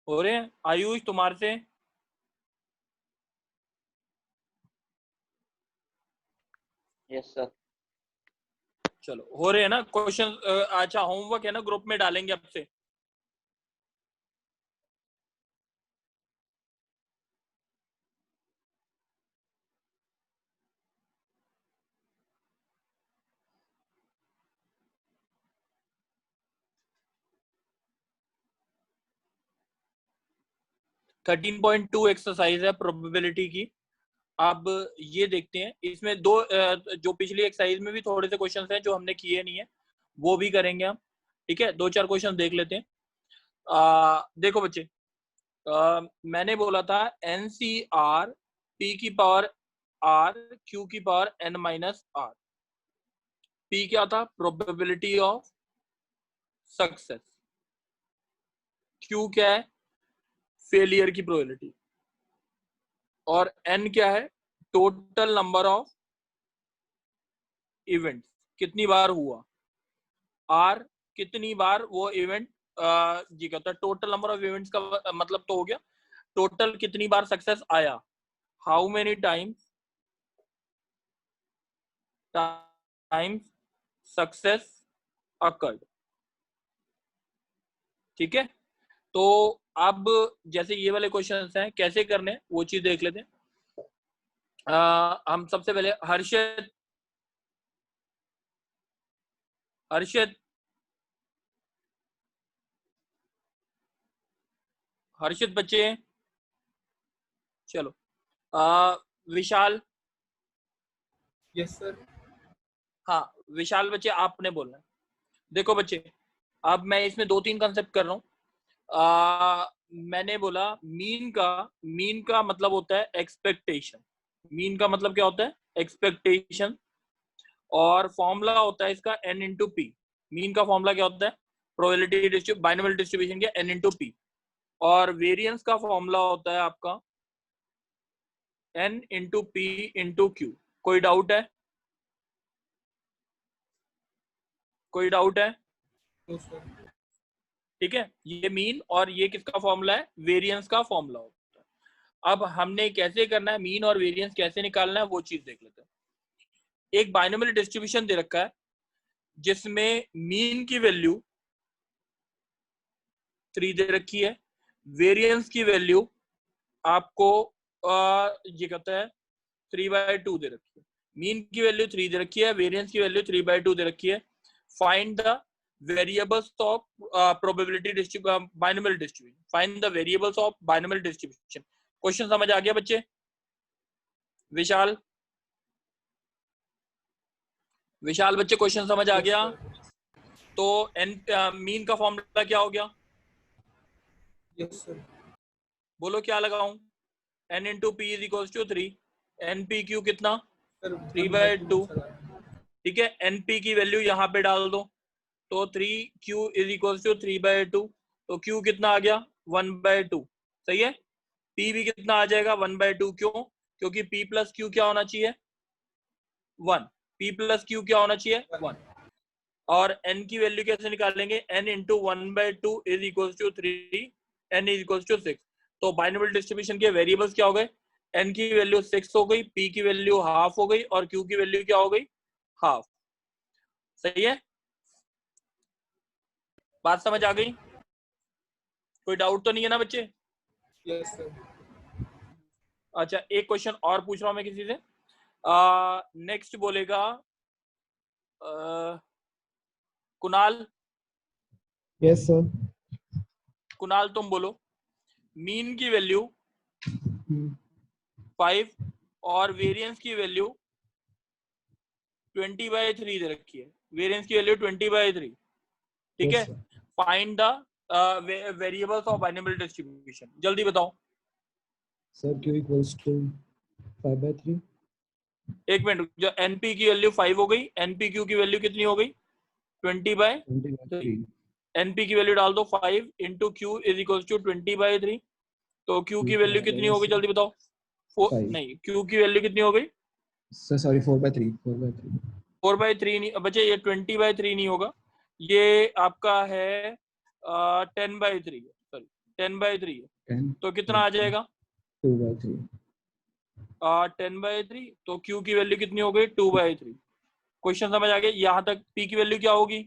हो रहे हैं? आयुष तुम्हारे से? Yes sir. चलो हो रहे हैं ना क्वेश्चन? अच्छा होमवर्क है ना, ग्रुप में डालेंगे अब से। थर्टीन 13.2 एक्सरसाइज है प्रोबेबिलिटी की। अब ये देखते हैं, इसमें दो जो पिछली एक्सरसाइज में भी थोड़े से क्वेश्चंस हैं जो हमने किए नहीं है, वो भी करेंगे हम। ठीक है, 2-4 क्वेश्चन देख लेते हैं। देखो बच्चे, मैंने बोला था NCR P की पावर R Q की power N minus R। P क्या था? Probability of success. Q क्या है? फेलियर की प्रोबेबिलिटी। और N क्या है? टोटल नंबर ऑफ इवेंट, कितनी बार हुआ। R कितनी बार वो इवेंट जी कहता है, टोटल नंबर ऑफ इवेंट्स का मतलब तो हो गया टोटल कितनी बार सक्सेस आया, how many times success occurred. ठीक है, तो अब जैसे ये वाले क्वेश्चंस हैं, कैसे करने हैं वो चीज देख लेते हैं। हम सबसे पहले हर्षित हर्षित हर्षित बच्चे, चलो। विशाल। Yes sir. हाँ विशाल बच्चे, आपने बोलना है। देखो बच्चे, अब मैं इसमें 2-3 कंसेप्ट कर रहा हूँ। मैंने बोला मीन का मतलब होता है एक्सपेक्टेशन। मीन का मतलब क्या होता है? एक्सपेक्टेशन। और फॉर्मूला होता है इसका n इंटू पी। मीन का फॉर्मूला क्या होता है? प्रोबेबिलिटी बाइनोमियल डिस्ट्रीब्यूशन के n इंटू पी। और वेरिएंस का फॉर्मूला होता है आपका n into P into Q. कोई डाउट है? कोई डाउट है? ठीक है, ये मीन और ये किसका फॉर्मूला है? वेरिएंस का फॉर्मूला होता है। अब हमने कैसे करना है, मीन और वेरिएंस कैसे निकालना है, वो चीज देख लेते हैं। एक बाइनोमियल डिस्ट्रीब्यूशन दे रखा है जिसमें मीन की वैल्यू 3 दे रखी है, वेरिएंस की वैल्यू आपको ये कहता है 3/2 दे रखी है। मीन की वैल्यू 3 दे रखी है, वेरिएंस की वैल्यू 3/2 दे रखी है। Find the variables of probability binomial distribution. Find the variables of binomial distribution. Question समझ आ गया बच्चे? विशाल बच्चे, क्वेश्चन समझ आ गया? तो एन मीन का फॉर्मूला क्या हो गया? Yes sir. बोलो क्या लगाऊं? n into P is equal to 3। N P Q कितना? 3/2। ठीक है, एन पी की वैल्यू यहाँ पे डाल दो, तो 3q इज इक्वल टू 3/2। तो q कितना आ गया? 1/2। सही है। p भी कितना आ जाएगा? 1/2। क्यों? क्योंकि p प्लस q क्या होना चाहिए? 1। p प्लस q क्या होना चाहिए? 1। और n की वैल्यू कैसे निकालेंगे? n into 1/2 is equal to 3, n is equal to 6। तो बाइनोमियल डिस्ट्रीब्यूशन के वेरिएबल्स क्या हो गए? n की वैल्यू 6 हो गई, p की वैल्यू हाफ हो गई, और q की वैल्यू क्या हो गई? हाफ। सही है, बात समझ आ गई? कोई डाउट तो नहीं है ना बच्चे? Yes sir. अच्छा, एक क्वेश्चन और पूछ रहा हूं मैं किसी से। नेक्स्ट बोलेगा कुणाल। Yes sir. कुणाल तुम बोलो। मीन की वैल्यू 5 और वेरिएंस की वैल्यू 20/3 दे रखी है। वेरिएंस की वैल्यू 20/3। ठीक है, find the variables of binomial distribution. जल्दी बताओ सर। Q equals to 5/3। एक मिनट, जो एनपी की वैल्यू 5 हो गई, एनपीक्यू की वैल्यू कितनी हो गई? 20/3। एनपी की वैल्यू डाल दो, 5 into Q is equal to 20/3। तो क्यू की वैल्यू कितनी हो गई? जल्दी बताओ। 4 नहीं, क्यू की वैल्यू कितनी हो गई? Sir sorry, 4/3। 4/3 नहीं बच्चे, ये 20/3 नहीं होगा, ये आपका है 10/3। सॉरी, 10/3 है 10 तो कितना आ जाएगा 2/3 10/3 तो Q की वैल्यू कितनी हो गई 2/3। क्वेश्चन समझ आ गया यहाँ तक। P की वैल्यू क्या होगी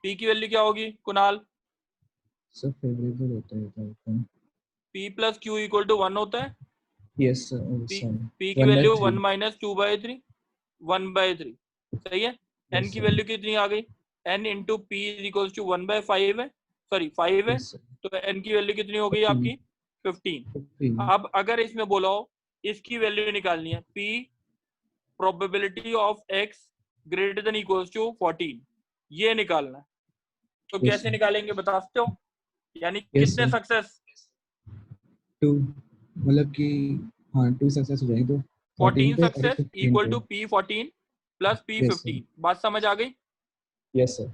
P की वैल्यू क्या होगी कुणाल सर फेवरेबल होता है P plus Q equal to 1 होता है। यस सर P की वैल्यू 1 1/3 माइनस 2/3 1/3 सही है। N Yes, की sir. वैल्यू कितनी आ गई N into P equal to 1/5 है सॉरी 5 है Yes, sir. तो N की वैल्यू कितनी हो गई 15. आपकी 15। 15. अब अगर इसमें बोला हो इसकी वैल्यू निकालनी है P probability of X greater than equal to 14 ये निकालना है तो Yes, कैसे sir. निकालेंगे बता सकते हो यानी Yes, कितने sir. सक्सेस 2 मतलब कि हाँ 2 सक्सेस हो जाएंगे तो 14 14 पे और सक्सेस 15 इक्वल पे to P14 plus Yes, sir. P15 बात समझ आ गई। Yes, sir.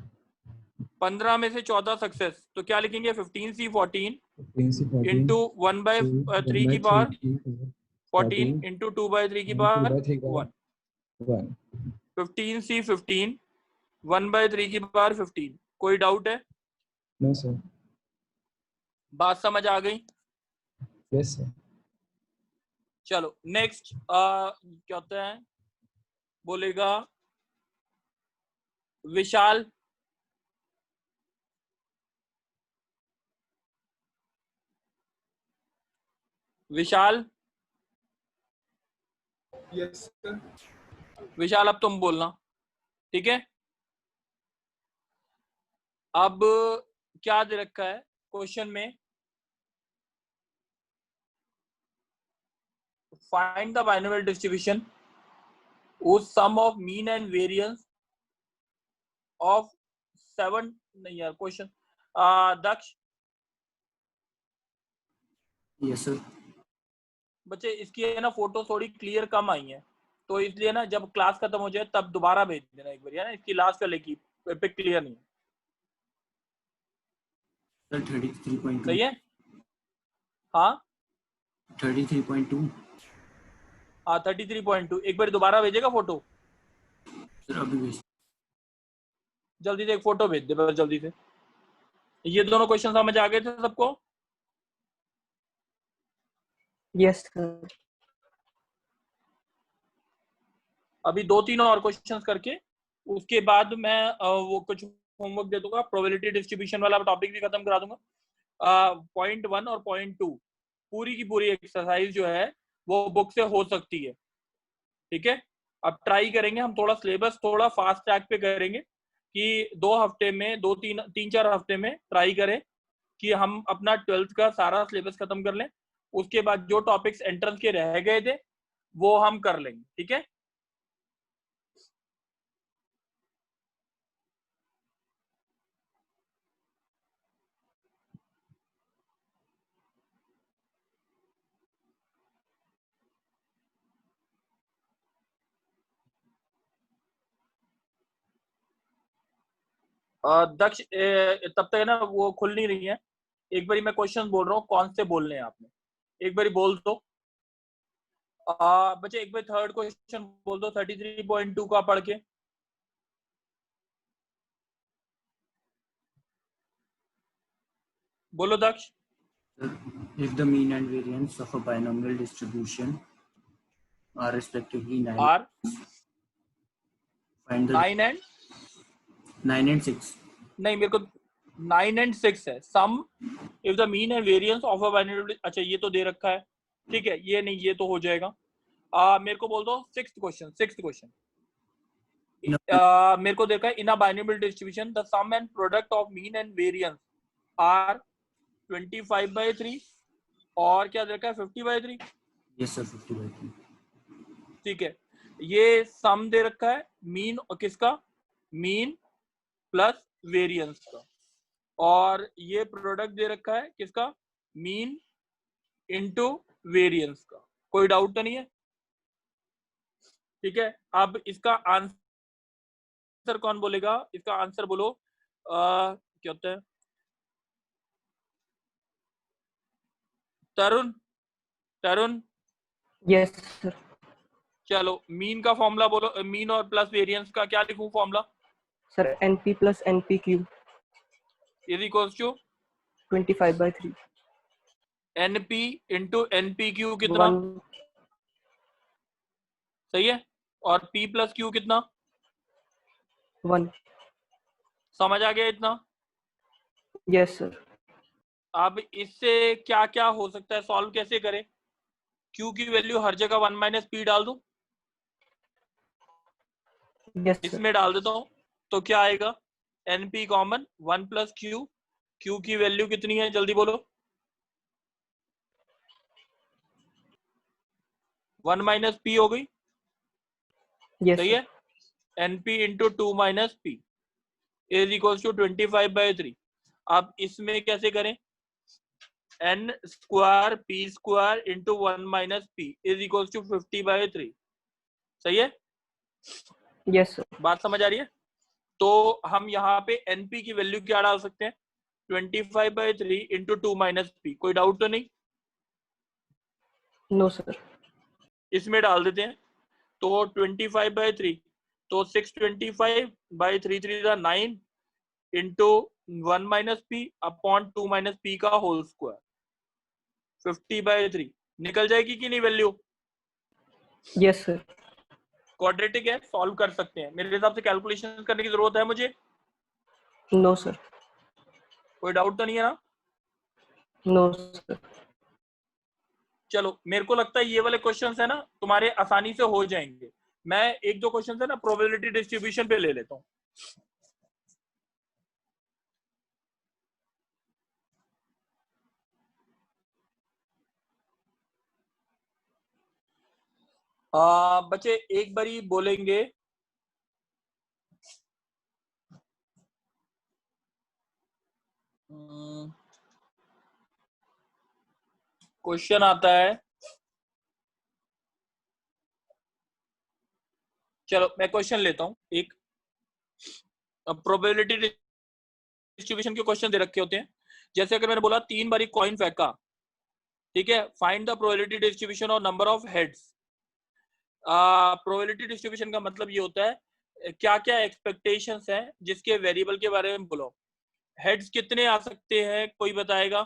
15 में से 14 सक्सेस तो क्या लिखेंगे 15C14 15 से 14 इंटू 1/3 की पावर 14 14 इंटू 2/3 की and 2 पावर by 3 का 1 1 15C15 1/3 की पावर 15। कोई डाउट है No, sir. बात समझ आ गई। Yes, sir. चलो नेक्स्ट क्या होता है बोलेगा विशाल विशाल Yes, sir. विशाल अब तुम बोलना ठीक है। अब क्या दे रखा है क्वेश्चन में find the binomial distribution whose sum of mean and variance of 7 नहीं यार क्वेश्चन दक्ष यस सर बच्चे इसकी है ना फोटो थोड़ी क्लियर कम आई है तो इसलिए ना जब क्लास खत्म हो जाए तब दोबारा भेज देना एक बार है ना इसकी लास्ट वाले की पिक क्लियर नहीं है सर 33.2 सही है हाँ 33.2 हाँ 33.2 एक बार दोबारा भेजेगा फोटो सर अभी भेज जल्दी से एक फोटो भेज दे बस जल्दी से। ये दोनों क्वेश्चन समझ आ गए थे सबको यस सर अभी 2-3 और क्वेश्चंस करके उसके बाद मैं वो कुछ होमवर्क दे दूंगा प्रोबेबिलिटी डिस्ट्रीब्यूशन वाला टॉपिक भी खत्म करा दूंगा। पॉइंट 1 और पॉइंट 2 पूरी की पूरी एक्सरसाइज जो है वो बुक से हो सकती है ठीक है। अब ट्राई करेंगे हम थोड़ा सिलेबस थोड़ा फास्ट ट्रैक पे करेंगे कि 2 हफ्ते में 3-4 हफ्ते में ट्राई करें कि हम अपना 12th का सारा सिलेबस खत्म कर लें। उसके बाद जो टॉपिक्स एंट्रेंस के रह गए थे वो हम कर लेंगे ठीक है। दक्ष तब तक है ना वो खुल नहीं रही है। एक बारी मैं क्वेश्चन बोल रहा हूँ कौन से बोलने हैं आपने एक बारी बोल दो। बच्चे एक बार थर्ड क्वेश्चन बोल दो 33.2 का पढ़ के बोलो दक्ष। if the mean and variance of a binomial distribution are respectively 9 are find the 9 and 9 and 6 नहीं मेरे को 9 एंड 6 है sum if the mean and variance of a binary. अच्छा ये तो दे रखा है ठीक है ये नहीं ये तो हो जाएगा। मेरे को बोल दो सिक्स्थ क्वेश्चन मेरे को देखा है in a binary distribution the sum and product of mean and variance are 25/3 और क्या देखा है 50/3 yes sir 50/3 ठीक है। ये सम दे रखा है मीन किसका मीन प्लस वेरिएंस का और ये प्रोडक्ट दे रखा है किसका मीन इनटू वेरिएंस का। कोई डाउट तो नहीं है ठीक है। अब इसका आंसर कौन बोलेगा इसका आंसर बोलो क्या होता है तरुण यस सर चलो मीन का फॉर्मूला बोलो मीन और प्लस वेरिएंस का क्या लिखूं formula sir NP plus NP Q is equal to 25/3 NP into NPQ कितना 1 सही है, और P प्लस Q कितना, 1 समझ आ गया इतना। यस सर अब इससे क्या क्या हो सकता है, सॉल्व कैसे करें, Q की वैल्यू हर जगह 1 माइनस P डाल दूं, यस सर इसमें डाल देता हूं, तो क्या आएगा, NP common 1 plus Q, Q की वैल्यू कितनी है जल्दी बोलो, 1 माइनस P हो गई, यस सही सर है, NP into 2 minus P is equal to 25/3। अब इसमें कैसे करें, N square P square into 1 minus P is equal to 50/3, सही है, यस सर बात समझ आ रही है। तो हम यहाँ पे NP की वैल्यू क्या डाल सकते हैं, 25/3 इंटू 2 माइनस P, कोई डाउट तो नहीं, नो सर इसमें डाल देते हैं, तो 25/3, तो 625/3 3 9 into 1 minus P upon 2 minus P का होल स्क्वायर 50/3 निकल जाएगी कि नहीं वैल्यू, यस सर क्वाड्रेटिक है, सॉल्व कर सकते हैं, मेरे हिसाब से कैलकुलेशन करने की जरूरत है मुझे, नो सर कोई डाउट तो नहीं है ना। नो सर चलो मेरे को लगता है ये वाले क्वेश्चंस है ना तुम्हारे आसानी से हो जाएंगे, मैं एक दो क्वेश्चंस है ना प्रोबेबिलिटी डिस्ट्रीब्यूशन पे ले लेता हूँ। बच्चे एक बारी बोलेंगे, क्वेश्चन आता है, चलो मैं क्वेश्चन लेता हूं एक, प्रोबेबिलिटी डिस्ट्रीब्यूशन के क्वेश्चन दे रखे होते हैं, जैसे अगर मैंने बोला 3 बारी कॉइन फेंका, ठीक है, फाइंड द प्रोबेबिलिटी डिस्ट्रीब्यूशन और number of heads. Probability distribution का मतलब ये होता है क्या क्या एक्सपेक्टेशंस हैं जिसके वेरिएबल के बारे में बोलो, हेड्स कितने आ सकते हैं कोई बताएगा,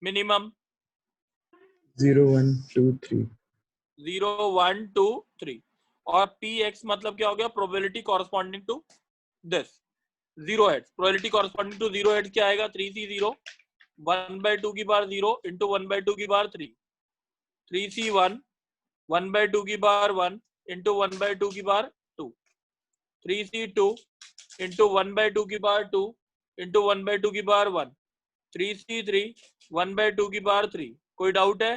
मिनिमम 0 1 2 3 0 1 2 3, और Px मतलब क्या हो गया, probability corresponding to this, 0 heads, probability corresponding to 0 heads क्या आएगा, 3C0 1/2 की बार 0 इंटू 1/2 की बार 3, 3C1 1/2 की बार 1 इंटू 1/2 की बार 2, 3C2 इंटू 1/2 की बार 2 इंटू 1/2 की बार 1, 3C3 1/2 की बार 3, कोई डाउट है,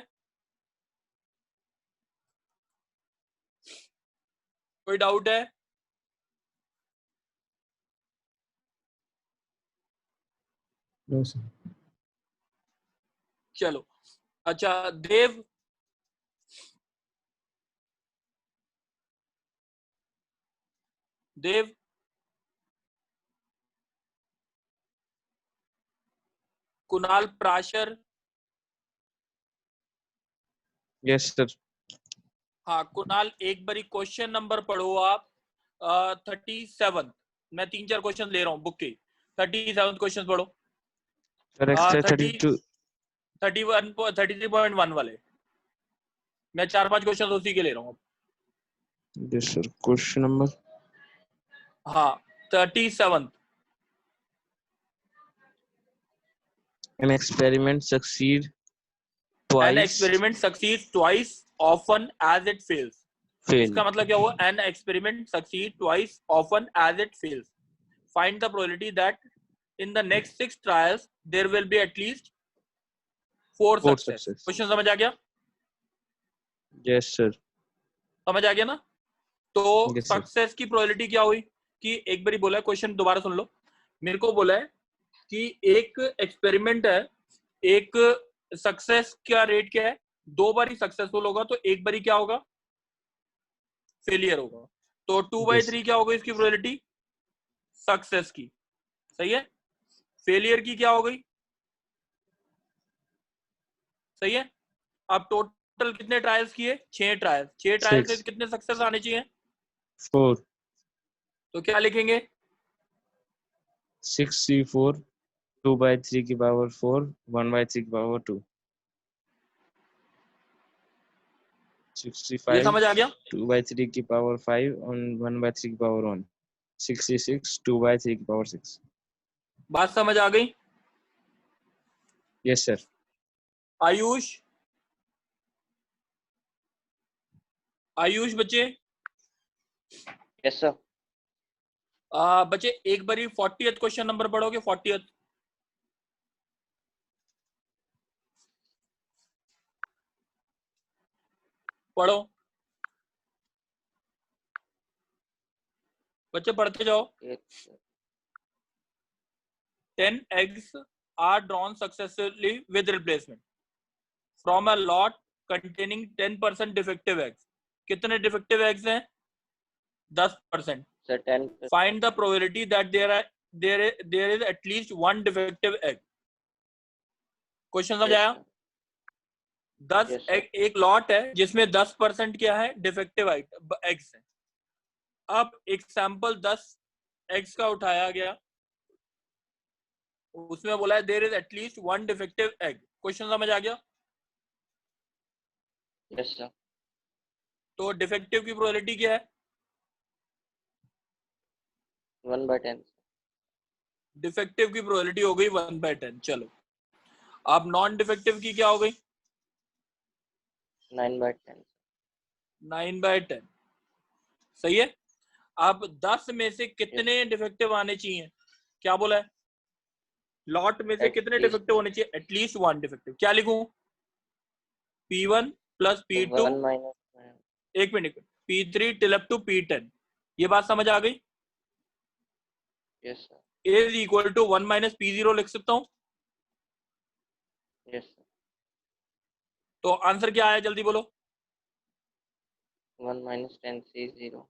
कोई डाउट है, नो सर चलो अच्छा देव, देव कुणाल प्राशर, यस सर। हाँ कुणाल एक बारी क्वेश्चन नंबर पढ़ो आप, 37, मैं 3-4 क्वेश्चन ले रहा हूँ बुक के, 37 क्वेश्चन पढ़ो, सर एक्सरसाइज 30 32 31 33.1 वाले, मैं 4-5 क्वेश्चन उसी के ले रहा हूँ, यस सर। क्वेश्चन नंबर हाँ 37, an experiment succeed an twice experiment succeeds twice often as it fails, fail इसका मतलब क्या हुआ, an experiment succeed twice often as it fails, find the probability that in the next 6 trials there will be at least 4 4 success। success। Question समझ आ गया, yes sir. समझ आ गया ना, तो यस सर। सक्सेस की प्रोबेबिलिटी क्या हुई कि एक बारी बोला है, क्वेश्चन दोबारा सुन लो, मेरे को बोला है कि एक एक्सपेरिमेंट है, एक सक्सेस का रेट क्या है, 2 बारी सक्सेसफुल होगा तो 1 बारी क्या होगा, फेलियर होगा, तो 2/3 क्या होगा इसकी प्रोबेबिलिटी सक्सेस की, सही है, फेलियर की क्या हो गई, सही है, अब टोटल कितने ट्रायल्स किए, 6 ट्रायल्स, 6 ट्रायल से कितने सक्सेस आने चाहिए, 4 तो क्या लिखेंगे, 6c4 2 by 3 की पावर 4 1 by 3 की पावर 2 ये 65 समझ आ गया? 2 by 3 की पावर 5 और 1 by 3 की पावर 1 66 2 by 3 की पावर 6 बात समझ आ गई? यस सर आयुष बच्चे यस सर। बच्चे एक बारी 40th क्वेश्चन नंबर पढ़ोगे? 40th पढ़ो बच्चे, पढ़ते जाओ। 10 eggs are drawn successfully with replacement from a lot containing 10% defective eggs. कितने defective eggs हैं? 10%. Sir 10 Find the probability that there is at least one defective egg. Question समझ आया? 10 Yes, sir. egg एक lot है जिसमें 10% क्या है? Defective eggs है। अब एक सैंपल 10 एग्स का उठाया गया, उसमें बोला है there is at least one defective egg. Question समझ आ गया? Yes sir. तो डिफेक्टिव की प्रोबेबिलिटी क्या है? 1/10। डिफेक्टिव की प्रोबेबिलिटी हो गई 1/10। चलो अब नॉन डिफेक्टिव की क्या हो गई? 9/10। 9/10। सही है। अब 10 में से कितने डिफेक्टिव आने चाहिए? क्या बोला है? लॉट में से At कितने least- डिफेक्टिव होने चाहिए? At least one defective. क्या लिखूं? P1 प्लस P2 1 - एक minute, P3 till up to P10। ये बात समझ आ गई? Yes sir. Is equal to 1 minus P0 लिख सकता हूं। Yes sir. तो आंसर क्या आया? जल्दी बोलो। 1 - 10 C0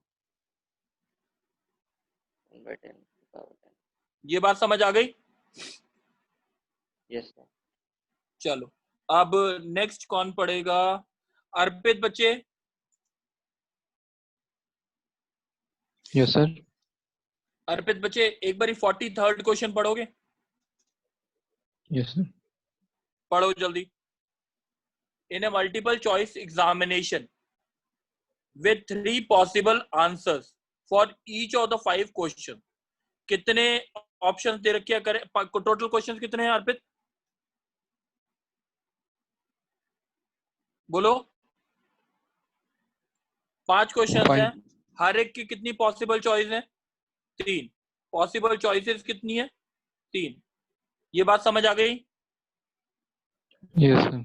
1/10 power 10। ये बात समझ आ गई? Yes sir. चलो अब नेक्स्ट कौन पढ़ेगा? अर्पित बच्चे। Yes sir. अर्पित बच्चे एक बारी 43rd क्वेश्चन पढ़ोगे? Yes sir. पढ़ो जल्दी। In a multiple choice examination with 3 possible answers for each of the 5 question, कितने ऑप्शन दे रखे हैं? करें टोटल क्वेश्चन कितने हैं अर्पित? बोलो। 5 क्वेश्चन हैं। हर एक की कितनी पॉसिबल चॉइस है? 3। पॉसिबल चॉइसेस कितनी है? 3। ये बात समझ आ गई? Yes sir.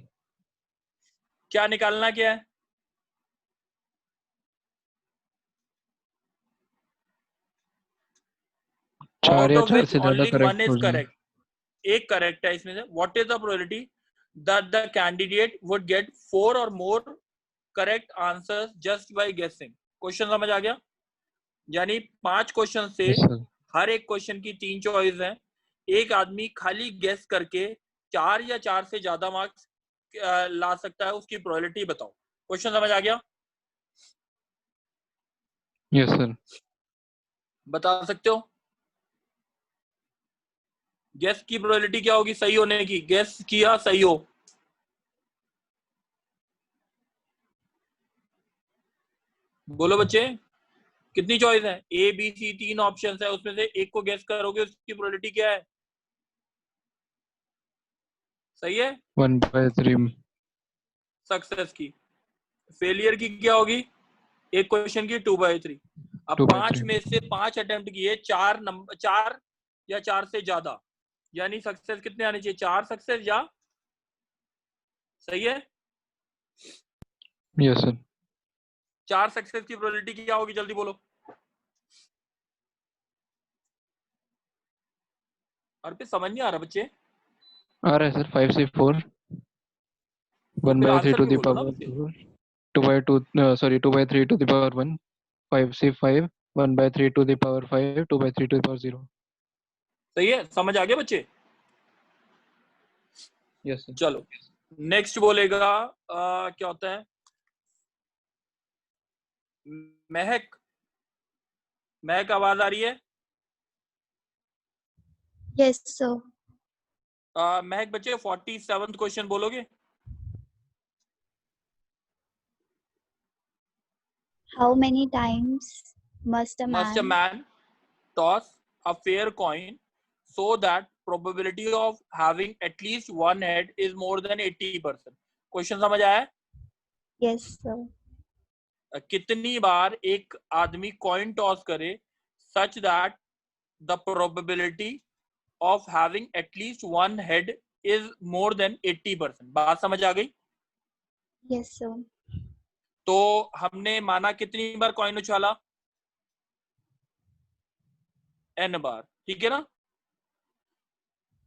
क्या निकालना क्या है? चार या Out of चार which से ज्यादा only one करेक्ट is हो जाए। correct. एक करेक्ट है इसमें से। What is the probability that the candidate would get 4 or more correct answers just by guessing? Question समझ आ गया? यानी 5 क्वेश्चन से यस सर। हर एक क्वेश्चन की 3 चॉइस है। एक आदमी खाली गेस करके 4 या 4 से ज्यादा मार्क्स ला सकता है। उसकी प्रोबेबिलिटी बताओ। क्वेश्चन समझ आ गया? Yes sir. बता सकते हो? गेस की प्रोबेबिलिटी क्या होगी सही होने की? गेस किया सही हो। बोलो बच्चे, कितनी चॉइस है? A B C 3 ऑप्शंस है, उसमें से एक को गेस करोगे, उसकी प्रोबेबिलिटी क्या है? सही है। 1/3। सक्सेस की। फेलियर की क्या होगी? एक क्वेश्चन की 2/3। अब 5 में से 5 अटेम्प्ट किए, 4 या 4 से ज्यादा, यानी सक्सेस कितने आने चाहिए? 4 सक्सेस या? सही है। Yes sir. 4 सक्सेस की प्रोबेबिलिटी क्या होगी? जल्दी बोलो। और पे समझ नहीं आ रहा बच्चे? आ रहा है सर। 5C4 1 फिर by 3 आंसर to भी the बोलो ना power बच्चे। 4 2 by 3 to the power 1 5C5 1 by 3 to the power 5 2 by 3 to the power 0। सही है। समझ आ गया बच्चे? Yes sir. चलो नेक्स्ट बोलेगा क्या होता है? महक। महक आवाज आ रही है? Yes, sir. महक बच्चे 47th क्वेश्चन बोलोगे? How many times must a Must a man man toss a fair coin so that probability of having at least one head is more than 80%? Question समझ आया? Yes, sir. कितनी बार एक आदमी coin toss करे such that the probability of having at least one head is more than 80%? बात समझ आ गई? Yes, sir. तो हमने माना कितनी बार कॉइन उछाला? n बार, ठीक है ना?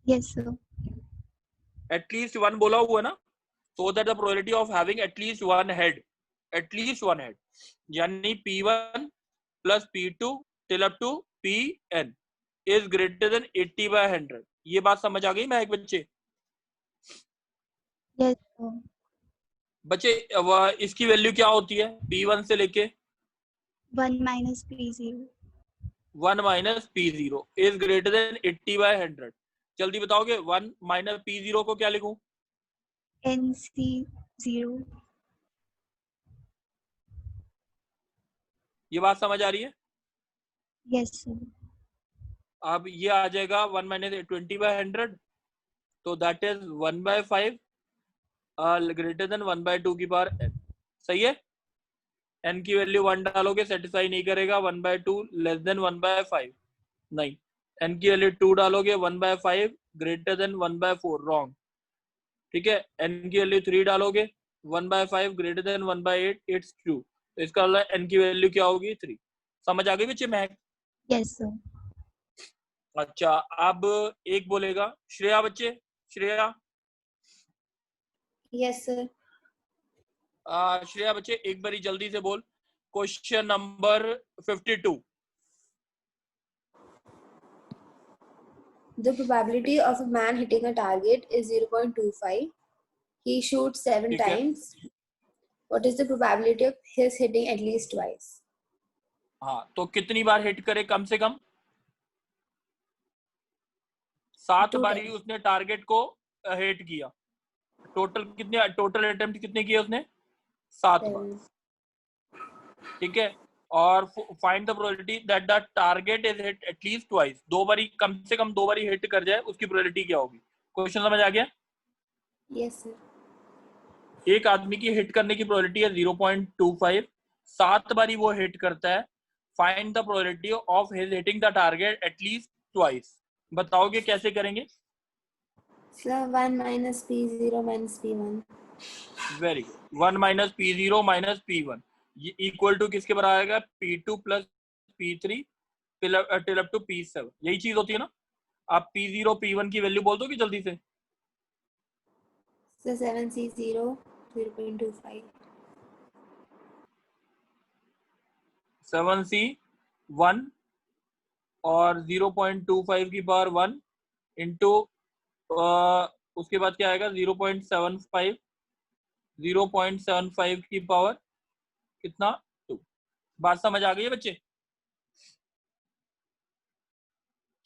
Yes, sir. At least one बोला हुआ ना, so that the probability of having at least one head यानी P1 plus P2 till up to Pn is greater than 80/100. ये बात समझ आ गई महक बच्चे? Yes, sir. बच्चे इसकी वैल्यू क्या होती है? P1 से लेके 1 minus P0. 1 minus P0 is greater than 80/100. जल्दी बताओगे 1 minus P0 को क्या लिखूं? NC0. ये बात समझ आ रही है? Yes, sir. अब ये आ जाएगा 1 minus 20/100, तो दैट इज 1/5 ग्रेटर देन 1/2 की पावर n. सही है? n की वैल्यू 1 डालोगे सेटिस्फाई नहीं करेगा, 1/2 लेस देन 1/5 नहीं, n की वैल्यू 2 डालोगे 1/5 ग्रेटर देन 1/4 रॉन्ग, ठीक है? n की वैल्यू 3 डालोगे 1/5 ग्रेटर देन 1/8 इट्स ट्रू. तो इसका मतलब n की वैल्यू क्या होगी? 3. समझ आ गई बच्चे महक? Yes, sir. अच्छा, अब एक बोलेगा श्रेया बच्चे. श्रेया. Yes, sir. श्रेया बच्चे एक बारी जल्दी से बोल question number 52. The probability of a man hitting a target is 0.25. He shoots 7 ठीक है. times. What is the probability of his hitting at least twice? हाँ, तो कितनी बार हिट करे? कम से कम 7 2 बारी times. उसने टारगेट को हिट किया. टोटल अटेम्प्ट कितने किए उसने? 7 बार, 7. ठीक है? और find the probability that the target is hit at least twice. 2 बारी, कम से कम 2 बारी हिट कर जाए, उसकी प्रोबेबिलिटी क्या होगी? क्वेश्चन समझ आ गया? Yes, sir. एक आदमी की हिट करने की प्रोबेबिलिटी है 0.25. 7 बारी वो हिट करता है. Find the probability of his hitting the target at least twice. बताओगे कैसे करेंगे? So 1 minus P0 minus P1. Very good. 1 minus P0 minus P1 ये इक्वल टू किसके बराबर आएगा? P2 plus P3 till up to P7. यही चीज होती है ना? आप P0 P1 की वैल्यू बोल दो कि जल्दी से. So 7C0 0.25. 7C1 और 0.25 की पावर 1 इंटू उसके बाद क्या आएगा? 0.75 0.75 की पावर कितना? 2. बात समझ आ गई है बच्चे?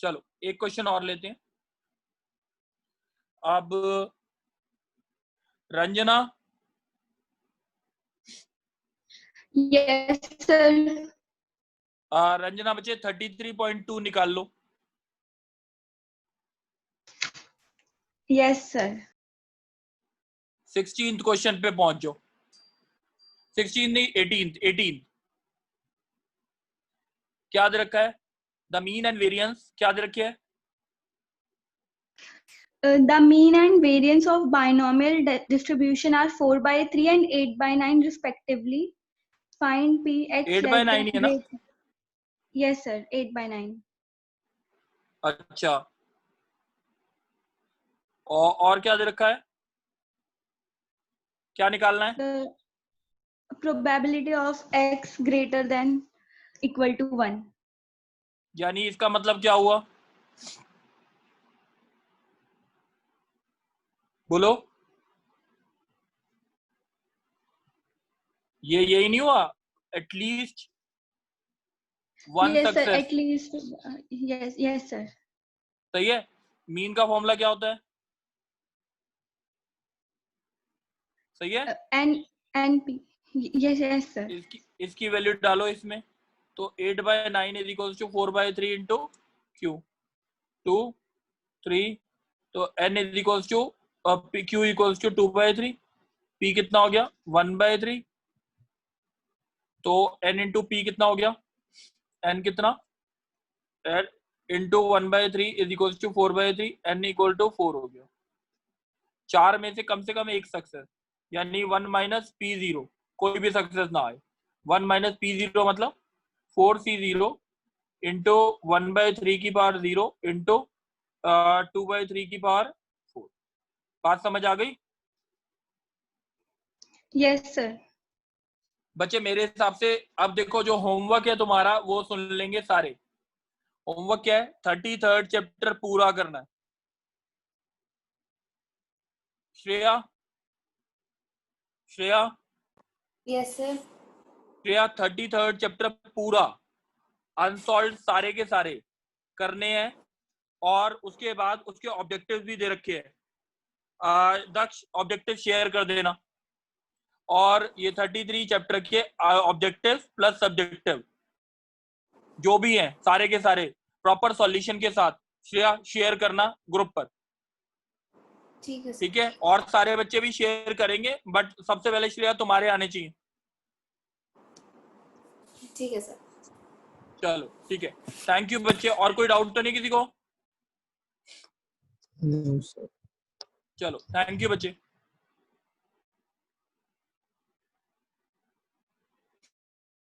चलो एक क्वेश्चन और लेते हैं. अब रंजना. Yes, sir. रंजना बच्चे 33.2 निकाल लो. Yes, sir. 16th क्वेश्चन पे पहुंच जाओ. 16 नहीं 18 क्या दे रखा है? द मीन एंड वेरिएंस क्या दे रखी है? The mean and variance of binomial distribution are 4/3 and 8/9 respectively. Find Px 8/9 है ना? Yes, sir. 8/9. अच्छा, और क्या दे रखा है? क्या निकालना है? The probability of x greater than equal to 1. यानी इसका मतलब क्या हुआ? बोलो. ये यही नहीं हुआ? At least one Yes, sir. Success. At least. Yes, yes, sir. सही है. मीन का फॉर्मूला क्या होता है? सही है, NP. Yes sir. इसकी वैल्यू डालो इसमें, तो 8/9 is equal to 4/3 into Q, 2 3, तो n is equal to Q equal to 2/3, p कितना हो गया 1/3, तो n इंटू p कितना हो गया, n कितना into 1/3 is equal to 4/3, n equal to 4 हो गया। 4 में से कम एक सक्सेस, यानी 1 माइनस p0, कोई भी सक्सेस ना आए। 1 माइनस p0 मतलब 4c0 इंटू 1/3 की पावर 0 इंटू 2/3 की पावर 4। बात समझ आ गई? Yes sir. बच्चे मेरे हिसाब से अब देखो, जो होमवर्क है तुम्हारा वो सुन लेंगे सारे। होमवर्क क्या है? 33rd चैप्टर पूरा करना है। Shreya yes sir. Shreya 33rd chapter पूरा अनसॉल्व सारे के सारे करने हैं, और उसके बाद उसके ऑब्जेक्टिव्स भी दे रखे हैं। दक्ष ऑब्जेक्टिव शेयर कर देना, और ये 33 चैप्टर के ऑब्जेक्टिव प्लस सब्जेक्टिव जो भी हैं सारे के सारे प्रॉपर सॉल्यूशन के साथ श्रेया शेयर करना ग्रुप पर। ठीक है सर। ठीक है, और सारे बच्चे भी शेयर करेंगे, बट सबसे पहले श्रेया तुम्हारे आने चाहिए। ठीक है सर। चलो ठीक है, थैंक यू बच्चे। और कोई डाउट तो नहीं किसी को? No, sir. चलो थैंक यू बच्चे।